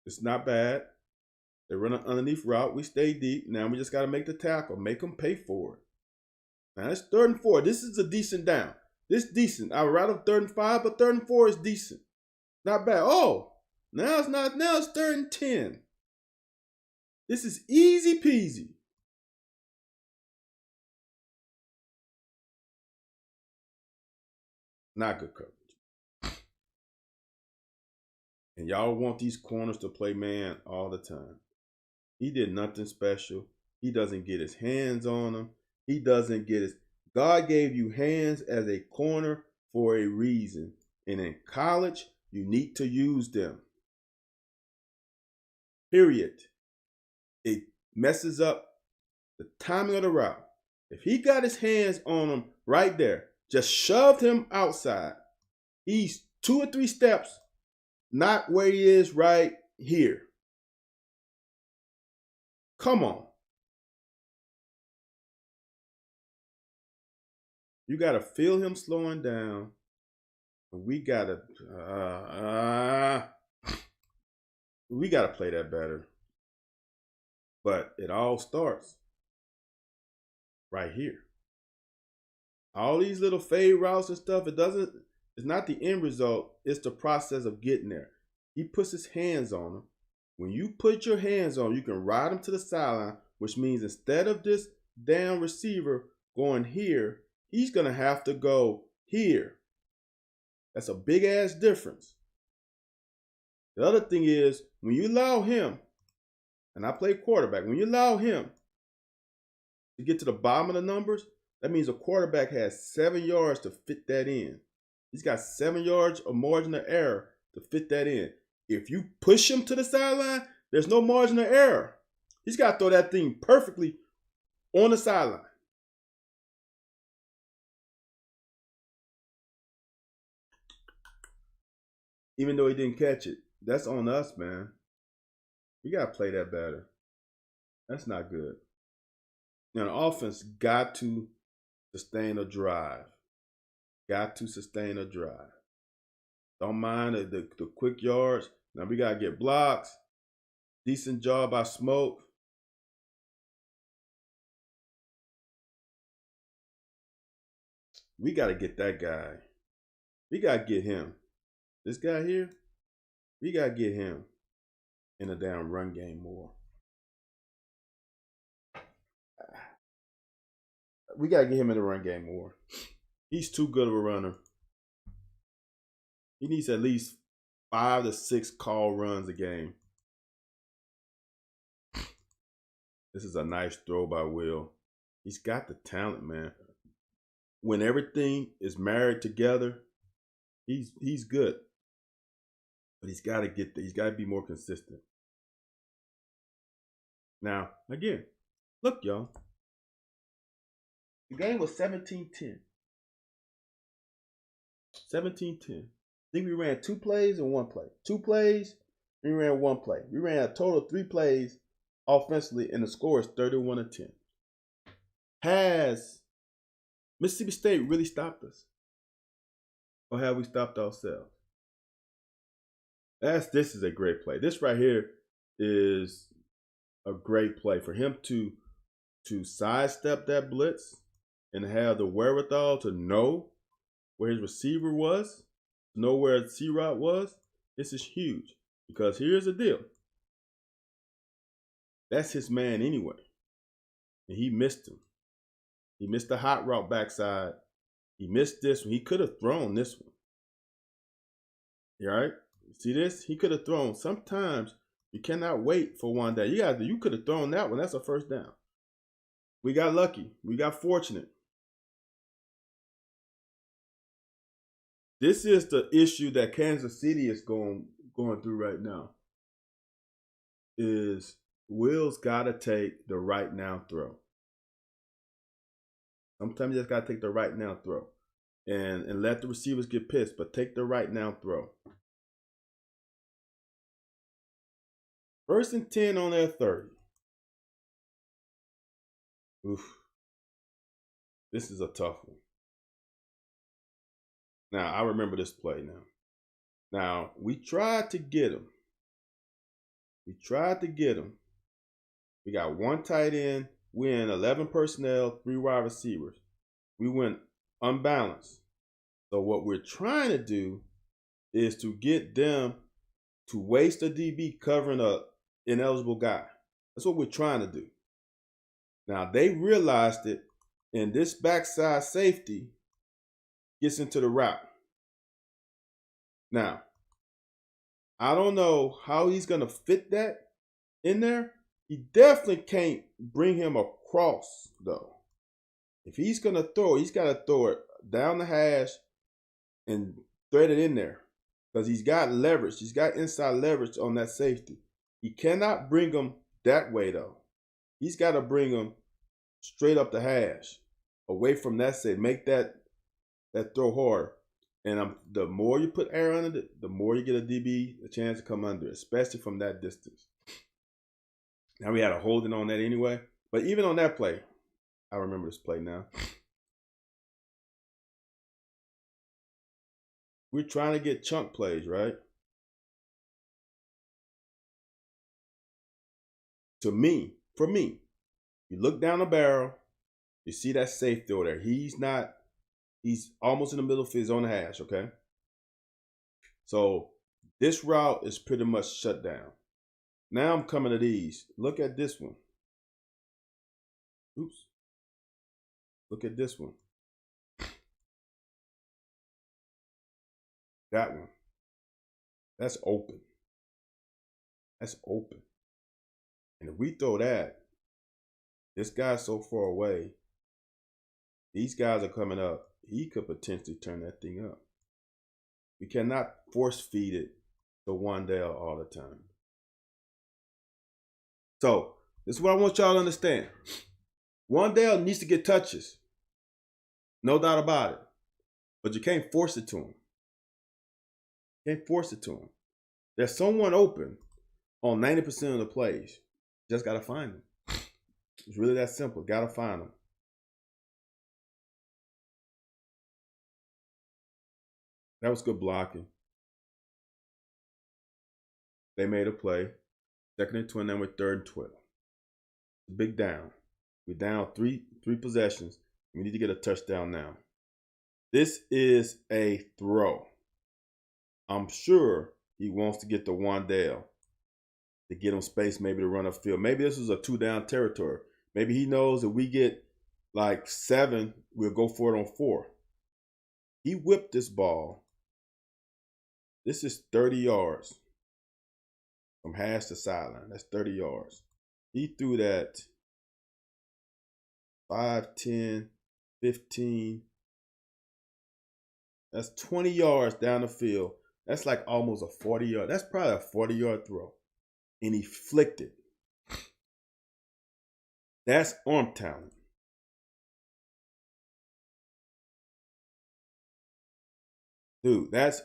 It's not bad. They run an underneath route. We stay deep. Now we just got to make the tackle. Make them pay for it. Now it's 3rd and 4. This is a decent down. This is decent. I would rather 3rd and 5, but 3rd and 4 is decent. Not bad. Oh, now it's not. Now it's 3rd and 10. This is easy peasy. Not good coverage. And y'all want these corners to play man all the time. He did nothing special. He doesn't get his hands on them. He doesn't get his. God gave you hands as a corner for a reason. And in college, you need to use them. Period. It messes up the timing of the route. If he got his hands on him right there, just shoved him outside, he's 2 or 3 steps, not where he is right here. Come on. You got to feel him slowing down. We got to play that better. But it all starts right here. All these little fade routes and stuff, it's not the end result. It's the process of getting there. He puts his hands on them. When you put your hands on, you can ride them to the sideline, which means instead of this down receiver going here, he's going to have to go here. That's a big ass difference. The other thing is, when you allow him, and I play quarterback, when you allow him to get to the bottom of the numbers, that means a quarterback has 7 yards to fit that in. He's got 7 yards of margin of error to fit that in. If you push him to the sideline, There's no margin of error. He's got to throw that thing perfectly on the sideline. Even though he didn't catch it. That's on us, man. We got to play that better. That's not good. Now, the offense got to sustain a drive. Got to sustain a drive. Don't mind the quick yards. Now we got to get blocks. Decent job by Smoke. We got to get that guy. We got to get him. This guy here, we got to get him in a damn run game more. We got to get him in the run game more. He's too good of a runner. He needs at least 5 to 6 call runs a game. This is a nice throw by Will. He's got the talent, man. When everything is married together, he's good. But he's got to get there. He's got to be more consistent. Now, again, look, y'all. The game was 17-10. 17-10. I think we ran 2 plays and 1 play. 2 plays, we ran 1 play. We ran a total of 3 plays offensively, and the score is 31-10. Has Mississippi State really stopped us? Or have we stopped ourselves? This is a great play. This right here is a great play for him to sidestep that blitz and have the wherewithal to know where his receiver was, know where C-Rod was. This is huge because here's the deal. That's his man anyway. And he missed him. He missed the hot route backside. He missed this one. He could have thrown this one. You all right? See this? He could have thrown. Sometimes you cannot wait for one day. You could have thrown that one. That's a first down. We got lucky. We got fortunate. This is the issue that Kansas City is going through right now. Is Will's got to take the right now throw. Sometimes you just got to take the right now throw. And let the receivers get pissed, but take the right now throw. 1st and 10 on their 30. Oof. This is a tough one. Now, I remember this play now. Now, we tried to get him. We got 1 tight end. We in 11 personnel, 3 wide receivers. We went unbalanced. So what we're trying to do is to get them to waste a DB covering a ineligible guy. That's what we're trying to do. Now, they realized it, and this backside safety gets into the route. Now, I don't know how he's going to fit that in there. He definitely can't bring him across, though. If he's going to throw it, he's got to throw it down the hash and thread it in there because he's got leverage. He's got inside leverage on that safety. He cannot bring him that way, though. He's got to bring him straight up the hash, away from that side. Make that throw hard. And the more you put air under it, the more you get a DB a chance to come under, especially from that distance. Now we had a holding on that anyway. But even on that play, I remember this play now. We're trying to get chunk plays, right? For me, you look down the barrel, you see that safety over there. He's almost in the middle of his own hash, okay? So this route is pretty much shut down. Now I'm coming to these. Look at this one. Oops. Look at this one. That one. That's open. That's open. And if we throw that, this guy's so far away, these guys are coming up. He could potentially turn that thing up. We cannot force feed it to Wandale all the time. So this is what I want y'all to understand. Wan'Dale needs to get touches. No doubt about it. But you can't force it to him. Can't force it to him. There's someone open on 90% of the plays. Just got to find them. It's really that simple. Got to find them. That was good blocking. They made a play. 2nd and 20, then we're 3rd and 12. Big down. We're down three possessions. We need to get a touchdown now. This is a throw. I'm sure he wants to get to Wan'Dale to get him space, maybe to run upfield. Maybe this is a 2-down territory. Maybe he knows if we get like 7, we'll go for it on 4. He whipped this ball. This is 30 yards from hash to sideline. That's 30 yards. He threw that 5, 10, 15. That's 20 yards down the field. That's like almost a 40-yard. That's probably a 40-yard throw. And he flicked it. That's arm talent. Dude, that's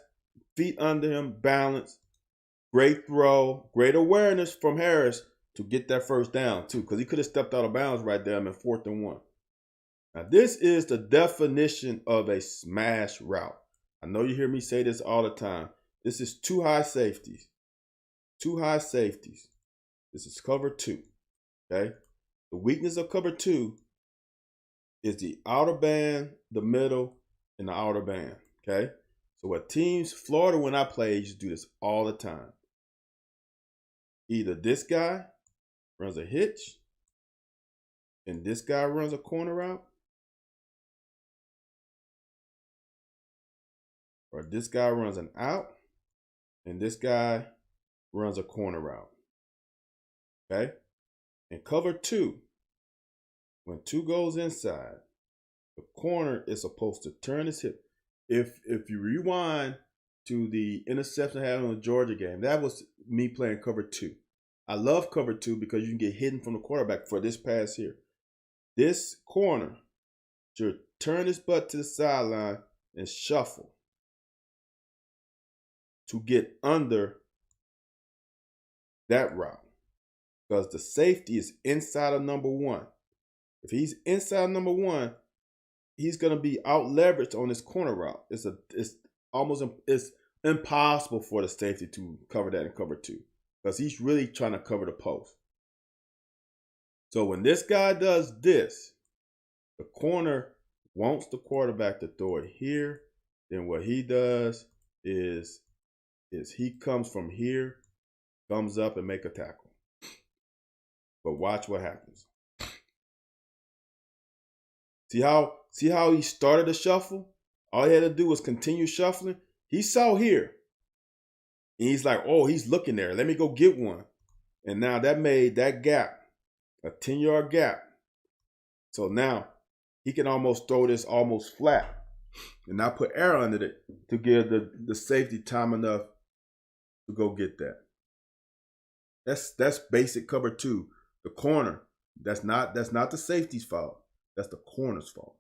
feet under him, balance, great throw, great awareness from Harris to get that first down, too, because he could have stepped out of bounds right there in 4th and 1. Now, this is the definition of a smash route. I know you hear me say this all the time. This is 2 high safeties. 2 high safeties. This is cover 2. Okay? The weakness of cover 2 is the outer band, the middle, and the outer band. Okay? So what teams, Florida, when I play, used to do this all the time. Either this guy runs a hitch, and this guy runs a corner route, or this guy runs an out, and this guy runs a corner route. Okay? In cover 2, when 2 goes inside, the corner is supposed to turn his hip. If you rewind to the interception I had on the Georgia game, that was me playing cover 2. I love cover 2 because you can get hidden from the quarterback for this pass here. This corner should turn his butt to the sideline and shuffle to get under that route, because the safety is inside of number 1. If he's inside number 1, he's going to be out leveraged on this corner route. It's impossible for the safety to cover that in cover 2, because he's really trying to cover the post. So when this guy does this, the corner wants the quarterback to throw it here. Then what he does is he comes from here, comes up and make a tackle. But watch what happens. See how he started the shuffle? All he had to do was continue shuffling. He saw here. And he's like, oh, he's looking there. Let me go get one. And now that made that gap a 10-yard gap. So now he can almost throw this almost flat and not put air under it to give the safety time enough to go get that. That's basic cover 2. The corner. That's not the safety's fault. That's the corner's fault.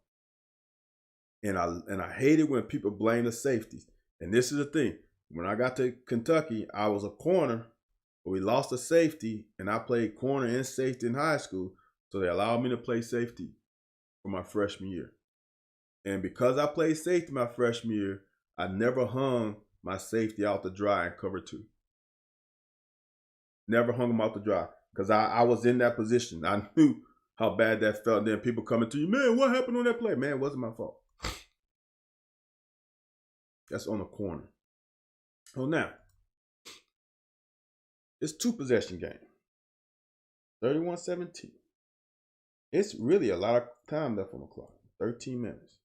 And I hate it when people blame the safeties. And this is the thing. When I got to Kentucky, I was a corner, but we lost a safety, and I played corner and safety in high school. So they allowed me to play safety for my freshman year. And because I played safety my freshman year, I never hung my safety out to dry in cover 2. Never hung him out to dry, because I was in that position. I knew how bad that felt. And then people coming to you, man, what happened on that play? Man, it wasn't my fault. That's on the corner. Well, now, it's 2-possession game. 31-17. It's really a lot of time left on the clock. 13 minutes.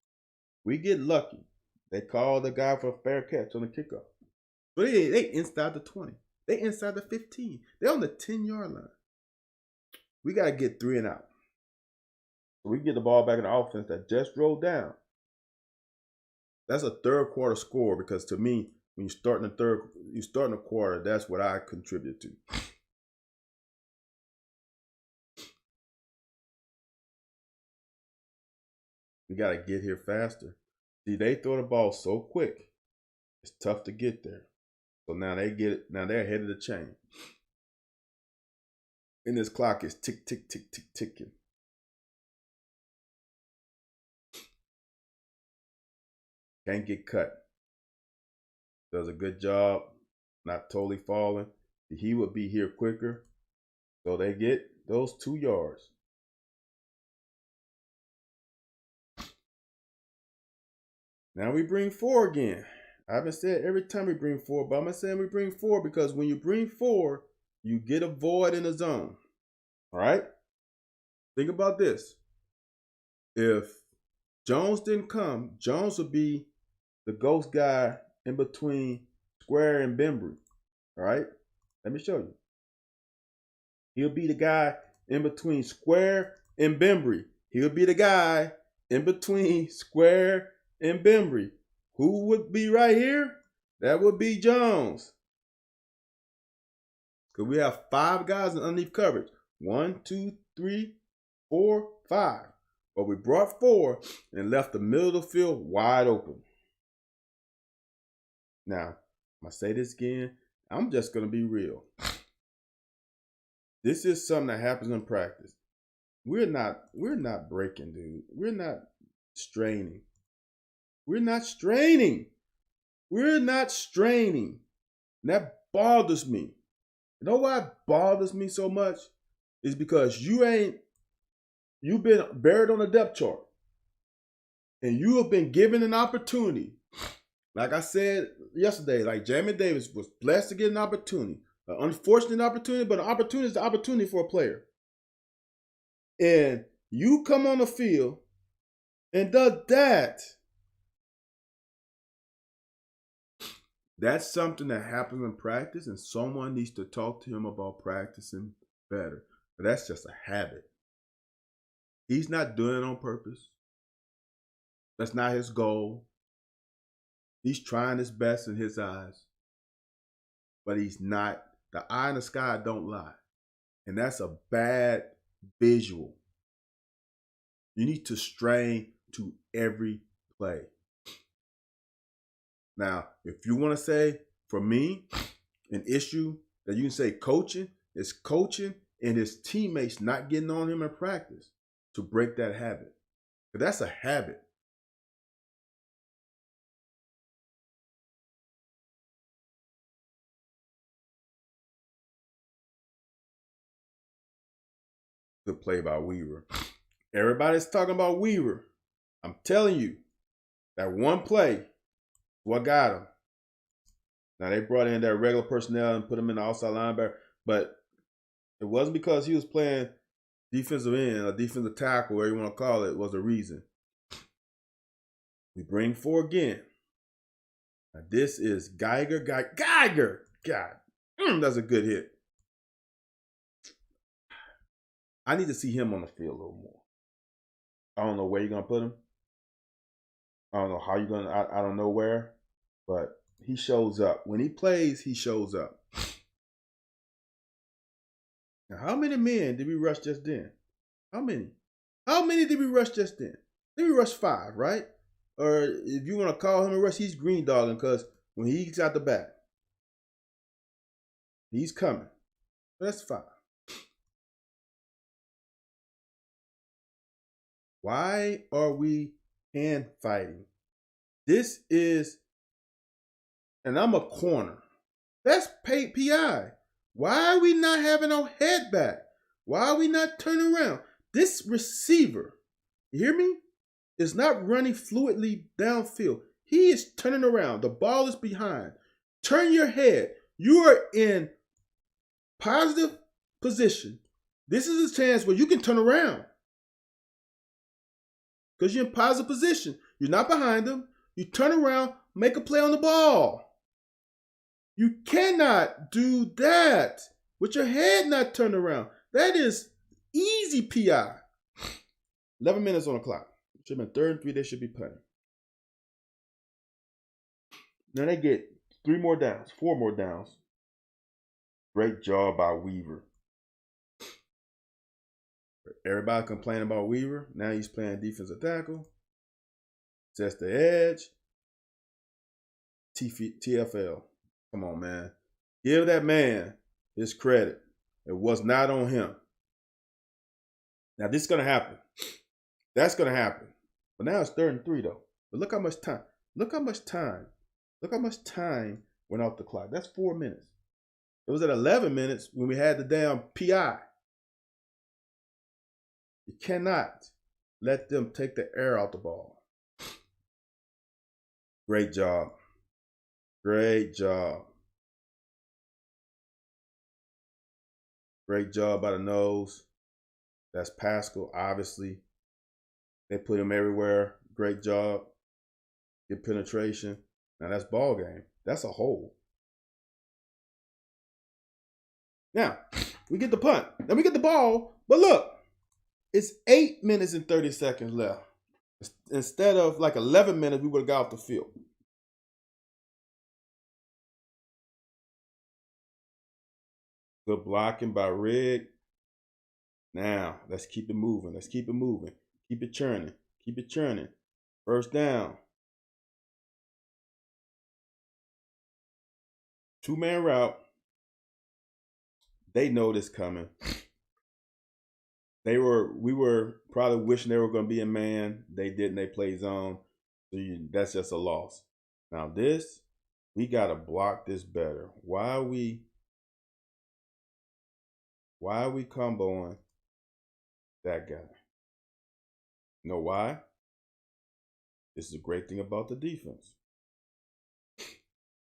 We get lucky. They call the guy for a fair catch on the kickoff. But they inside the 20. They inside the 15. They're on the 10-yard line. We got to get 3 and out. So we get the ball back in the offense that just rolled down. That's a third quarter score, because to me, when you start in the quarter, that's what I contribute to. We got to get here faster. See, they throw the ball so quick, it's tough to get there. So now they get it. Now they're ahead of the chain. And this clock is tick, tick, tick, tick, ticking. Can't get cut. Does a good job, not totally falling. He would be here quicker. So they get those 2 yards. Now we bring 4 again. I haven't said every time we bring 4, but I'm not saying we bring 4 because when you bring 4, you get a void in the zone. All right? Think about this. If Jones didn't come, Jones would be the ghost guy in between Square and Bembry. All right? Let me show you. He'll be the guy in between Square and Bembry. He'll be the guy in between Square and Bembry. Who would be right here? That would be Jones. Because we have 5 guys in underneath coverage. 1, 2, 3, 4, 5. But we brought 4 and left the middle of the field wide open. Now, I'm going to say this again. I'm just going to be real. This is something that happens in practice. We're not breaking, dude. We're not straining. We're not straining. We're not straining. And that bothers me. You know why it bothers me so much? Is because you've been buried on the depth chart. And you have been given an opportunity. Like I said yesterday, like Jamin Davis was blessed to get an opportunity. An unfortunate opportunity, but an opportunity is the opportunity for a player. And you come on the field and does that. That's something that happens in practice, and someone needs to talk to him about practicing better. But that's just a habit. He's not doing it on purpose. That's not his goal. He's trying his best in his eyes. But he's not. The eye in the sky don't lie. And that's a bad visual. You need to strain to every play. Now, if you want to say, for me, an issue that you can say coaching is coaching and his teammates not getting on him in practice to break that habit. But that's a habit. Good play by Weaver. Everybody's talking about Weaver. I'm telling you, that one play, what got him. Now, they brought in their regular personnel and put him in the outside linebacker, but it wasn't because he was playing defensive end or defensive tackle, whatever you want to call it, was the reason. We bring 4 again. Now, this is Geiger. God, that's a good hit. I need to see him on the field a little more. I don't know where you're going to put him. I don't know how you're going to, I don't know where, but he shows up. When he plays, he shows up. Now, how many men did we rush just then? How many? How many did we rush just then? Did we rush 5, right? Or if you want to call him a rush, he's green dogging because when he's out the back, he's coming. That's 5. Why are we hand fighting? This is, and I'm a corner. That's PI. Why are we not having our head back? Why are we not turning around? This receiver, you hear me, is not running fluidly downfield. He is turning around. The ball is behind. Turn your head. You are in positive position. This is a chance where you can turn around. Because you're in positive position. You're not behind them. You turn around, make a play on the ball. You cannot do that with your head not turned around. That is easy PI. 11 minutes on the clock. Should have been 3rd and 3. They should be punting. Now they get 3 more downs, 4 more downs. Great job by Weaver. Everybody complaining about Weaver. Now he's playing defensive tackle. Sets the edge. TFL. Come on, man. Give that man his credit. It was not on him. Now, this is going to happen. That's going to happen. But now it's 3rd and 3, though. But look how much time. Look how much time. Look how much time went off the clock. That's 4 minutes. It was at 11 minutes when we had the damn PI. You cannot let them take the air out the ball. Great job. Great job. Great job by the nose. That's Paschal, obviously. They put him everywhere. Great job. Good penetration. Now that's ball game. That's a hole. Now, we get the punt. Then we get the ball. But look, it's 8 minutes and 30 seconds left. Instead of like 11 minutes, we would have got off the field. Good blocking by Rigg. Now, let's keep it moving. Let's keep it moving. Keep it churning. Keep it churning. First down. 2-man route. They know this coming. We were probably wishing they were going to be a man. They didn't. They played zone. So that's just a loss. Now this, we got to block this better. Why are we comboing that guy? You know why? This is a great thing about the defense.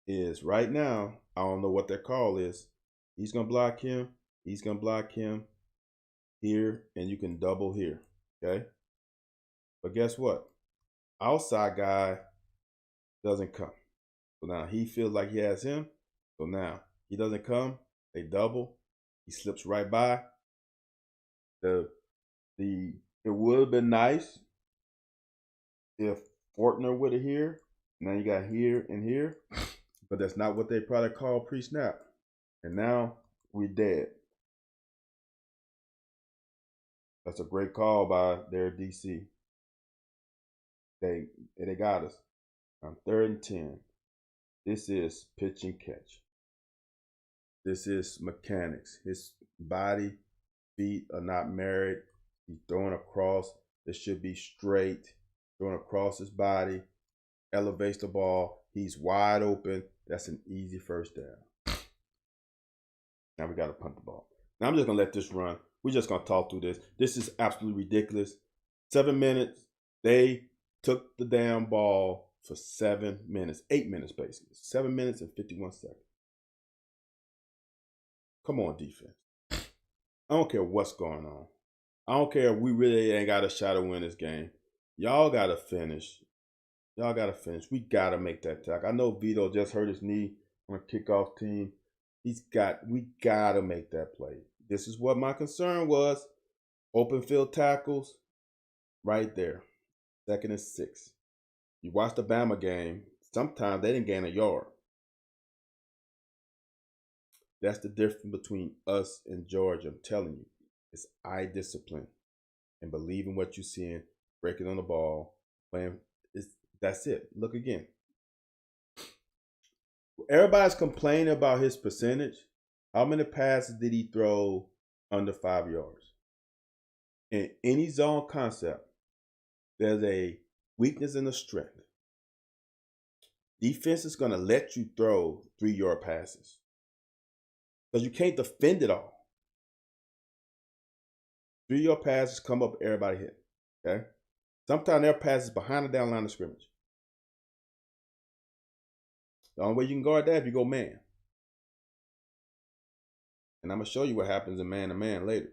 Is right now, I don't know what their call is. He's going to block him. He's going to block him here, and you can double here, okay? But guess what? Outside guy doesn't come. So now he feels like he has him. So now he doesn't come. They double. He slips right by. It would have been nice if Fortner would have here. Now you got here and here. But that's not what they probably call pre-snap. And now we're dead. That's a great call by their DC. They got us. On 3rd and 10. This is pitch and catch. This is mechanics. His body, feet are not married. He's throwing across. It should be straight. Throwing across his body. Elevates the ball. He's wide open. That's an easy first down. Now we got to punt the ball. Now I'm just going to let this run. We're just going to talk through this. This is absolutely ridiculous. 7 minutes. They took the damn ball for 7 minutes. 8 minutes, basically. 7 minutes and 51 seconds. Come on, defense. I don't care what's going on. I don't care if we really ain't got a shot to win this game. Y'all got to finish. Y'all got to finish. We got to make that tackle. I know Vito just hurt his knee on a kickoff team. We got to make that play. This is what my concern was. Open field tackles right there. 2nd and 6. You watch the Bama game. Sometimes they didn't gain a yard. That's the difference between us and Georgia. I'm telling you. It's eye discipline and believing what you're seeing, breaking on the ball, playing. That's it. Look again. Everybody's complaining about his percentage. How many passes did he throw under 5 yards? In any zone concept, there's a weakness and a strength. Defense is going to let you throw 3-yard passes because you can't defend it all. 3-yard passes come up, everybody hit. Okay? Sometimes their passes behind the down line of scrimmage. The only way you can guard that if you go man. And I'm going to show you what happens in man-to-man later.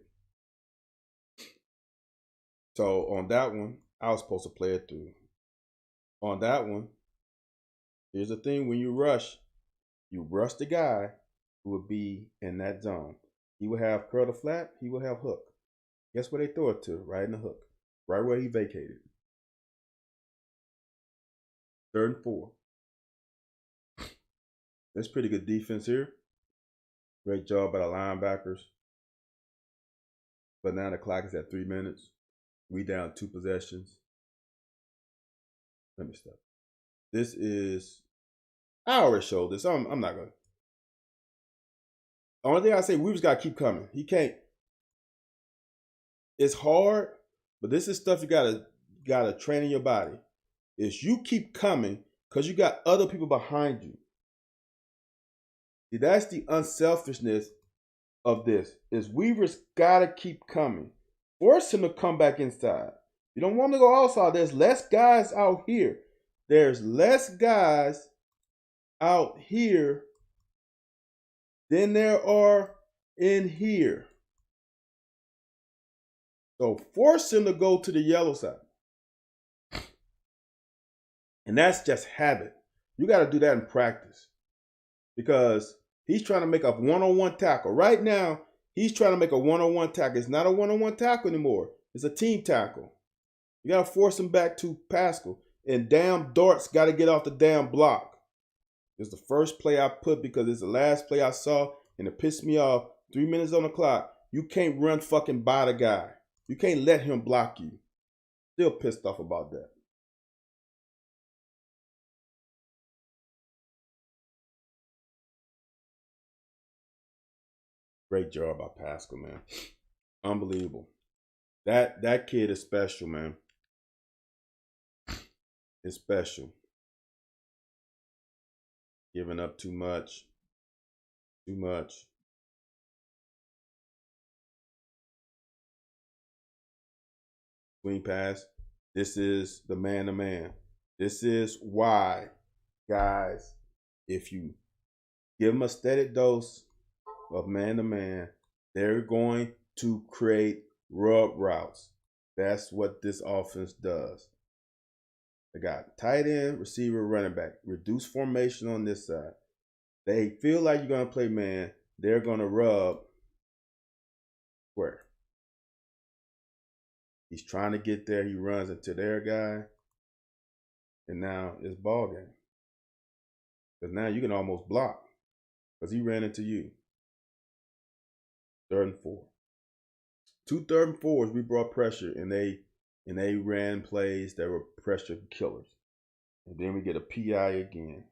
So on that one, I was supposed to play it through. On that one, here's the thing. When you rush the guy who would be in that zone. He would have curl to flat. He would have hook. Guess where they throw it to? Right in the hook. Right where he vacated. 3rd and 4. That's pretty good defense here. Great job by the linebackers. But now the clock is at 3 minutes. We down 2 possessions. Let me stop. This is, I already showed this. I'm not gonna. The only thing I say, Weaver's got to keep coming. He can't. It's hard, but this is stuff you gotta train in your body. Is you keep coming because you got other people behind you. See, that's the unselfishness of this. Is Weaver's gotta keep coming. Force him to come back inside. You don't want him to go outside. There's less guys out here. There's less guys out here than there are in here. So force him to go to the yellow side. And that's just habit. You got to do that in practice. Because he's trying to make a one-on-one tackle. Right now, he's trying to make a one-on-one tackle. It's not a one-on-one tackle anymore. It's a team tackle. You got to force him back to Paschal. And damn Dart's got to get off the damn block. It's the first play I put because it's the last play I saw. And it pissed me off. 3 minutes on the clock. You can't run fucking by the guy. You can't let him block you. Still pissed off about that. Great job by Paschal, man. Unbelievable. That kid is special, man. It's special. Giving up too much. Too much. Swing pass. This is the man-to-man. This is why, guys, if you give them a steady dose of man-to-man, they're going to create rub routes. That's what this offense does. They got tight end, receiver, running back. Reduce formation on this side. They feel like you're going to play man. They're going to rub square. He's trying to get there. He runs into their guy. And now it's ball game. Because now you can almost block. Because he ran into you. 3rd and 4. 2 3rd and 4s, we brought pressure. And they ran plays that were pressure killers. And then we get a PI again.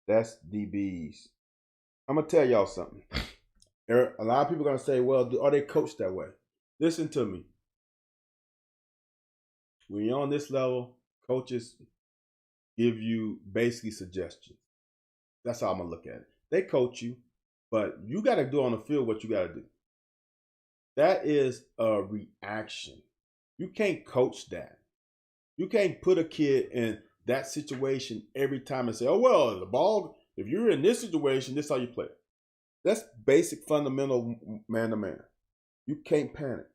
That's DBs. I'm going to tell y'all something. A lot of people are going to say, well, are they coached that way? Listen to me. When you're on this level, coaches give you basically suggestions. That's how I'm going to look at it. They coach you, but you got to do on the field what you got to do. That is a reaction. You can't coach that. You can't put a kid in that situation every time and say, oh, well, the ball, if you're in this situation, this is how you play. That's basic, fundamental man-to-man. You can't panic.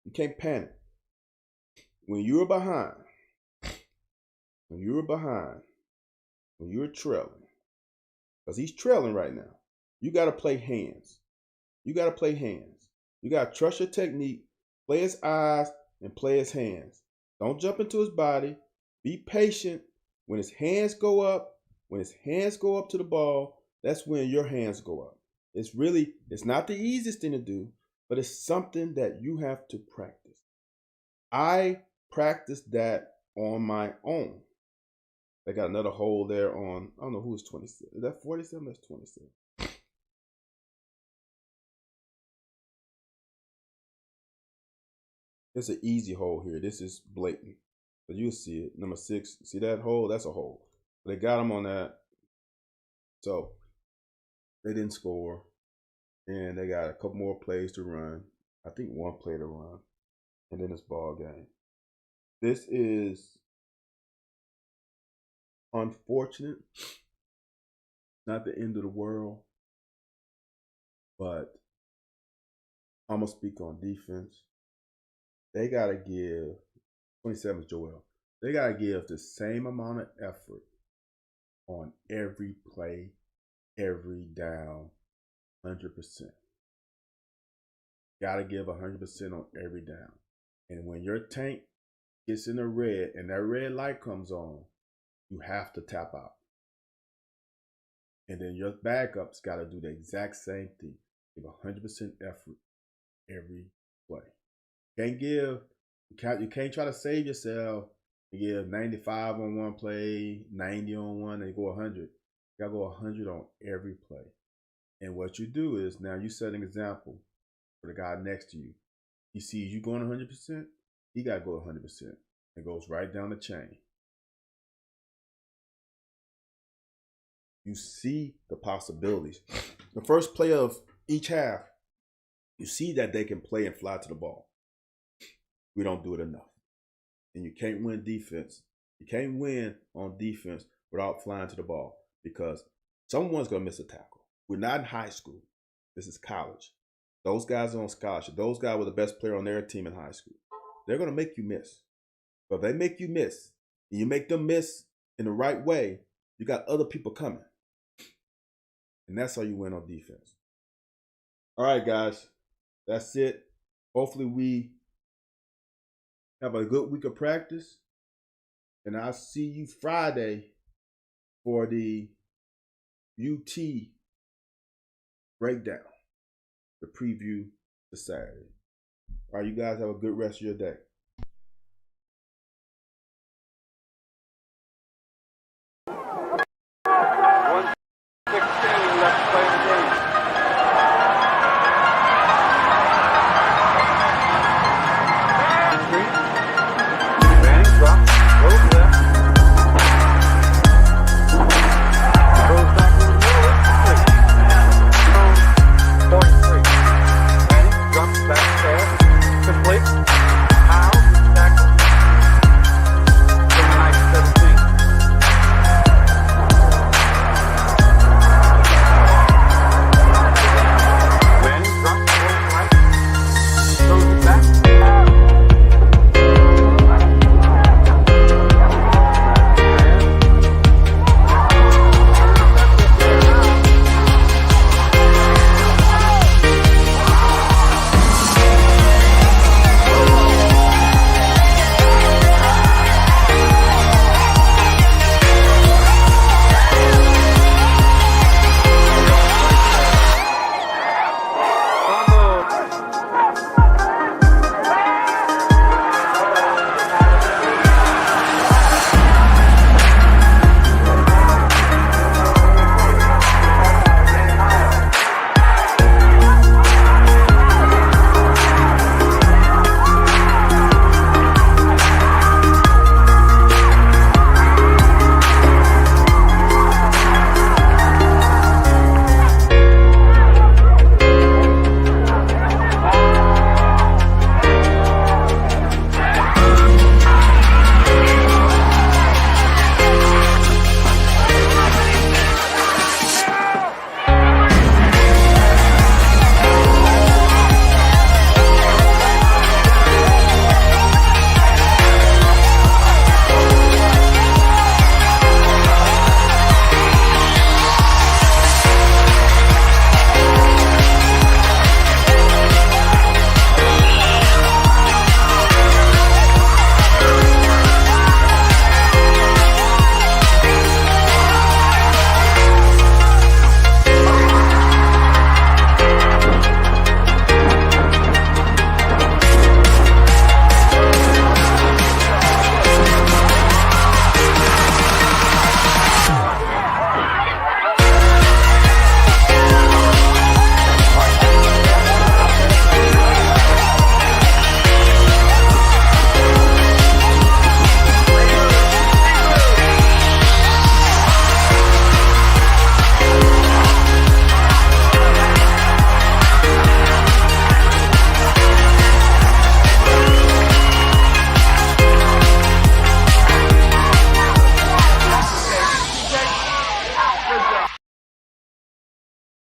You can't panic. When you're behind, when you're trailing, because he's trailing right now, you got to play hands. You got to play hands. You got to trust your technique, play his eyes, and play his hands. Don't jump into his body. Be patient. When his hands go up to the ball, that's when your hands go up. It's not the easiest thing to do, but it's something that you have to practice. I practiced that on my own. They got another hole there on, I don't know who's 27. Is that 47? That's 27. It's an easy hole here. This is blatant. But you'll see it. Number 6. See that hole? That's a hole. They got him on that. So they didn't score. And they got a couple more plays to run. I think 1 play to run. And then it's ball game. This is unfortunate. Not the end of the world. But I'm going to speak on defense. They got to give, 27 is Joel, they got to give the same amount of effort on every play, every down, 100%. Got to give 100% on every down. And when your tank gets in the red and that red light comes on, you have to tap out. And then your backups got to do the exact same thing. Give 100% effort every play. You can't try to save yourself You get 95 on one play, 90 on one, and you go 100. You gotta go 100 on every play. And what you do is now you set an example for the guy next to you. He sees you going 100%, he gotta go 100%. It goes right down the chain. You see the possibilities. The first play of each half, you see that they can play and fly to the ball. We don't do it enough. And you can't win defense. You can't win on defense without flying to the ball because someone's going to miss a tackle. We're not in high school. This is college. Those guys are on scholarship. Those guys were the best player on their team in high school. They're going to make you miss. But if they make you miss, and you make them miss in the right way, you got other people coming. And that's how you win on defense. All right, guys. That's it. Hopefully we have a good week of practice. And I'll see you Friday for the UT breakdown, the preview for Saturday. All right, you guys have a good rest of your day.